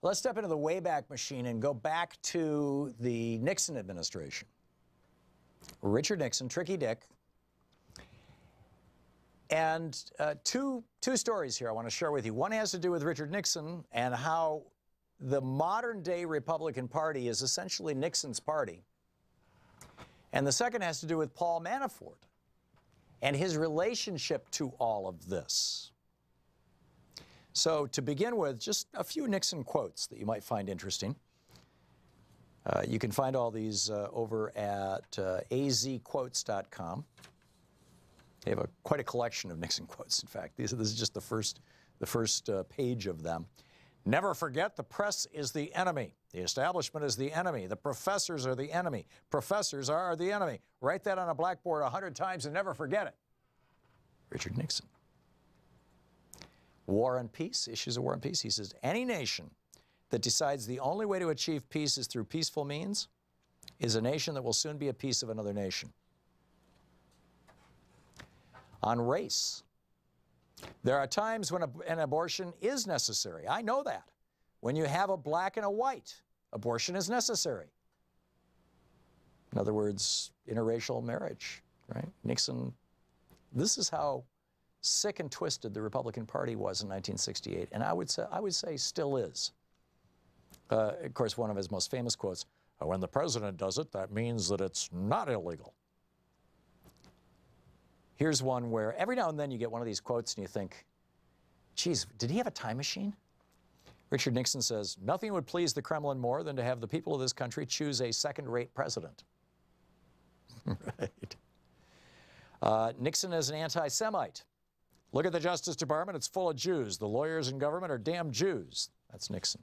Let's step into the Wayback Machine and go back to the Nixon administration. Richard Nixon, Tricky Dick. And two stories here I want to share with you. One has to do with Richard Nixon and how the modern-day Republican Party is essentially Nixon's party. And the second has to do with Paul Manafort and his relationship to all of this. So to begin with, just a few Nixon quotes that you might find interesting. You can find all these over at azquotes.com. They have quite a collection of Nixon quotes, in fact. This is just the first page of them. Never forget, the press is the enemy. The establishment is the enemy. The professors are the enemy. Professors are the enemy. Write that on a blackboard 100 times and never forget it. Richard Nixon. War and peace, issues of war and peace. He says, any nation that decides the only way to achieve peace is through peaceful means is a nation that will soon be a piece of another nation. On race, there are times when an abortion is necessary. I know that. When you have a black and a white, abortion is necessary. In other words, interracial marriage, right? Nixon, this is how sick and twisted the Republican Party was in 1968, and I would say still is. Of course, one of his most famous quotes, when the president does it, that means that it's not illegal. Here's one where every now and then you get one of these quotes and you think, geez, did he have a time machine? Richard Nixon says, nothing would please the Kremlin more than to have the people of this country choose a second-rate president. Right. Nixon is an anti-Semite. Look at the Justice Department, it's full of Jews. The lawyers in government are damn Jews. That's Nixon.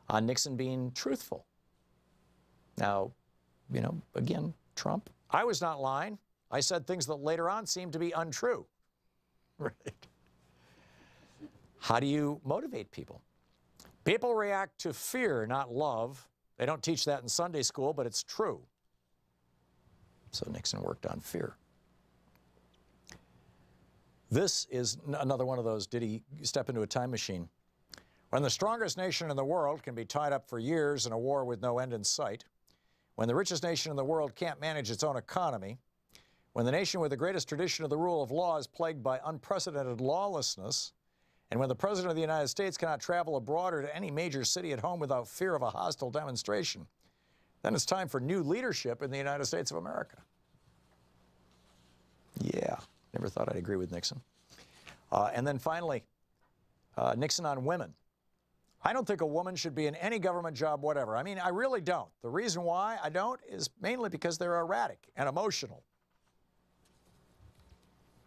On Nixon being truthful. Now, you know, again, Trump, I was not lying. I said things that later on seemed to be untrue. Right. How do you motivate people? People react to fear, not love. They don't teach that in Sunday school, but it's true. So Nixon worked on fear. This is another one of those, did he step into a time machine? When the strongest nation in the world can be tied up for years in a war with no end in sight, when the richest nation in the world can't manage its own economy, when the nation with the greatest tradition of the rule of law is plagued by unprecedented lawlessness, and when the President of the United States cannot travel abroad or to any major city at home without fear of a hostile demonstration, then it's time for new leadership in the United States of America. Yeah, never thought I'd agree with Nixon. And then finally, Nixon on women. I don't think a woman should be in any government job, whatever. I mean, I really don't. The reason why I don't is mainly because they're erratic and emotional.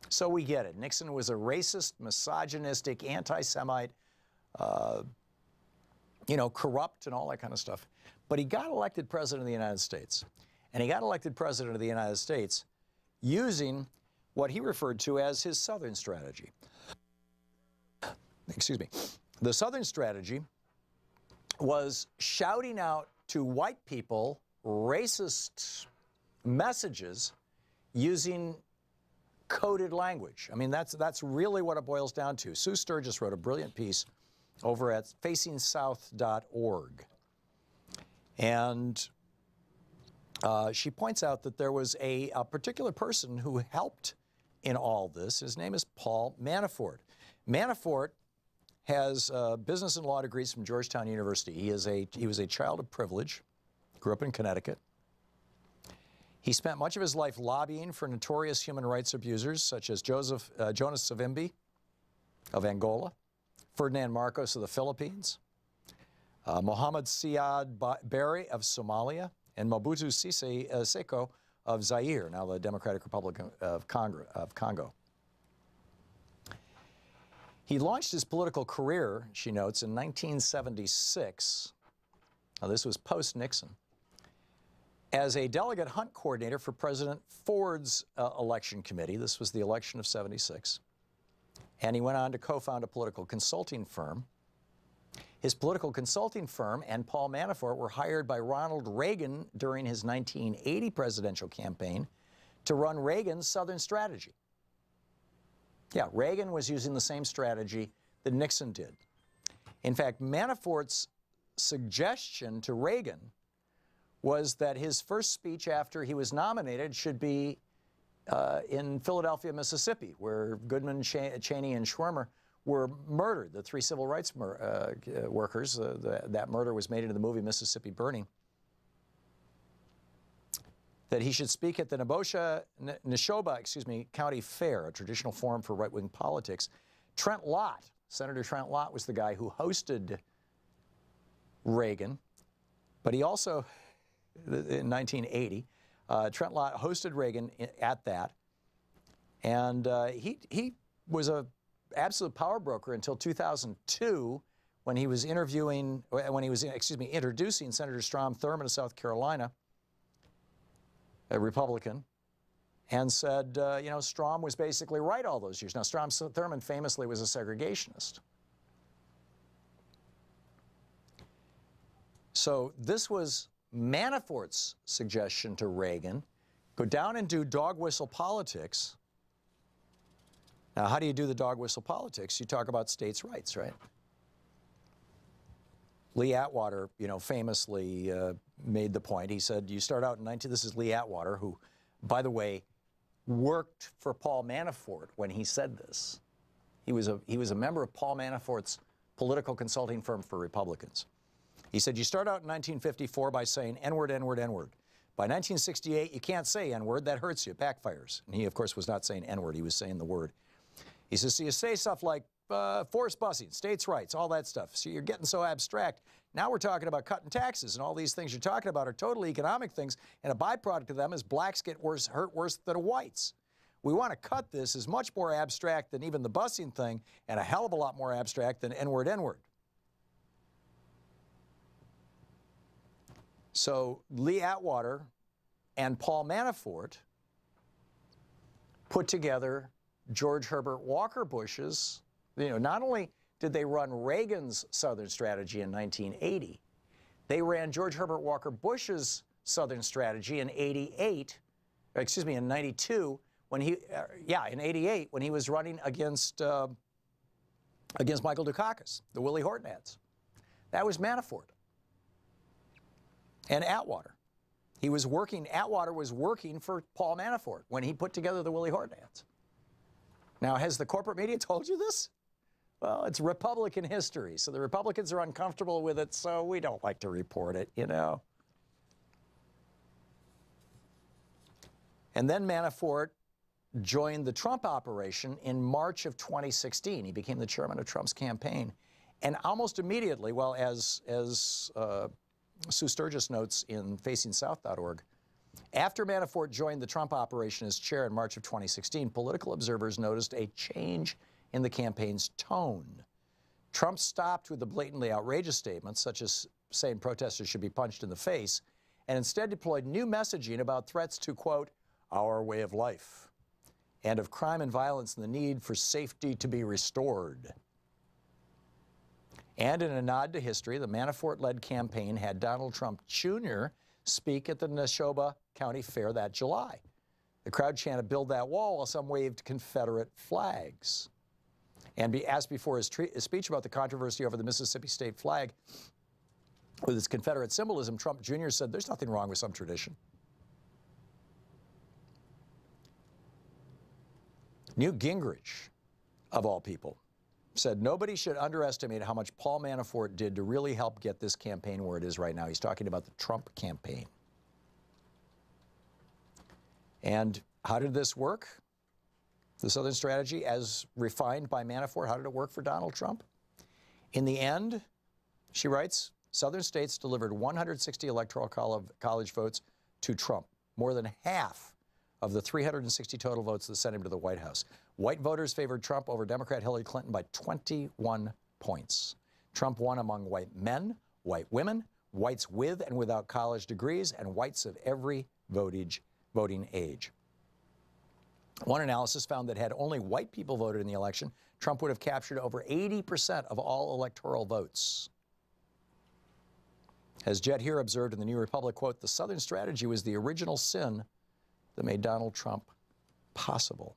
So we get it. Nixon was a racist, misogynistic, anti-Semite, you know, corrupt and all that kind of stuff. But he got elected President of the United States. And he got elected President of the United States using what he referred to as his Southern strategy. Excuse me. The Southern strategy was shouting out to white people racist messages using coded language. I mean, that's really what it boils down to. Sue Sturgis wrote a brilliant piece over at facingsouth.org. And she points out that there was a particular person who helped in all this. His name is Paul Manafort. Manafort has business and law degrees from Georgetown University. He was a child of privilege, grew up in Connecticut. He spent much of his life lobbying for notorious human rights abusers such as Jonas Savimbi of Angola, Ferdinand Marcos of the Philippines, Mohammed Siad Barre of Somalia, and Mobutu Sese Seko of Zaire, now the Democratic Republic of Congo. He launched his political career, she notes, in 1976. Now, this was post-Nixon, as a delegate hunt coordinator for President Ford's election committee. This was the election of '76. And he went on to co-found a political consulting firm. His political consulting firm and Paul Manafort were hired by Ronald Reagan during his 1980 presidential campaign to run Reagan's Southern strategy. Yeah, Reagan was using the same strategy that Nixon did. In fact, Manafort's suggestion to Reagan was that his first speech after he was nominated should be in Philadelphia, Mississippi, where Goodman, Cheney, and Schwimmer were murdered, the three civil rights workers. That murder was made into the movie Mississippi Burning. That he should speak at the Neshoba County Fair, a traditional forum for right-wing politics. Trent Lott, Senator Trent Lott, was the guy who hosted Reagan, but he also, in 1980, Trent Lott hosted Reagan at that, and he was a absolute power broker until 2002, when he was introducing Senator Strom Thurmond of South Carolina, a Republican, and said, you know, Strom was basically right all those years. Now, Strom Thurmond famously was a segregationist. So this was Manafort's suggestion to Reagan: go down and do dog whistle politics. Now, how do you do the dog whistle politics? You talk about states' rights, right? Lee Atwater, you know, famously made the point. He said, you start out in this is Lee Atwater, who, by the way, worked for Paul Manafort when he said this. He was a member of Paul Manafort's political consulting firm for Republicans. He said, you start out in 1954 by saying N-word, N-word, N-word. By 1968, you can't say N-word. That hurts you. It backfires. And he, of course, was not saying N-word. He was saying the word. He says, so you say stuff like forced busing, states' rights, all that stuff. So you're getting so abstract. Now we're talking about cutting taxes, and all these things you're talking about are totally economic things, and a byproduct of them is blacks get hurt worse than whites. We want to cut this as much more abstract than even the busing thing, and a hell of a lot more abstract than N-word, N-word. So Lee Atwater and Paul Manafort put together George Herbert Walker Bush's, you know, not only did they run Reagan's Southern strategy in 1980, they ran George Herbert Walker Bush's Southern strategy in in 92, when he, in 88, when he was running against Michael Dukakis, the Willie Horton ads. That was Manafort and Atwater. Atwater was working for Paul Manafort when he put together the Willie Horton ads. Now, has the corporate media told you this? Well, it's Republican history, so the Republicans are uncomfortable with it, so we don't like to report it, you know. And then Manafort joined the Trump operation in March of 2016. He became the chairman of Trump's campaign. And almost immediately, well, as Sue Sturgis notes in FacingSouth.org, after Manafort joined the Trump operation as chair in March of 2016, political observers noticed a change in the campaign's tone. Trump stopped with the blatantly outrageous statements, such as saying protesters should be punched in the face, and instead deployed new messaging about threats to, quote, our way of life, and of crime and violence and the need for safety to be restored. And in a nod to history, the Manafort-led campaign had Donald Trump Jr. speak at the Neshoba County Fair that July. The crowd chanted, build that wall, while some waved Confederate flags. And asked before his speech about the controversy over the Mississippi state flag with its Confederate symbolism, Trump Jr. said, there's nothing wrong with some tradition. Newt Gingrich, of all people, said nobody should underestimate how much Paul Manafort did to really help get this campaign where it is right now. He's talking about the Trump campaign. And how did this work? The Southern strategy, as refined by Manafort, how did it work for Donald Trump? In the end, she writes, Southern states delivered 160 electoral college votes to Trump, more than half of the 360 total votes that sent him to the White House. White voters favored Trump over Democrat Hillary Clinton by 21 points. Trump won among white men, white women, whites with and without college degrees, and whites of every voting age. One analysis found that had only white people voted in the election, Trump would have captured over 80% of all electoral votes. As Jed Heer observed in the New Republic, quote, the Southern strategy was the original sin that made Donald Trump possible.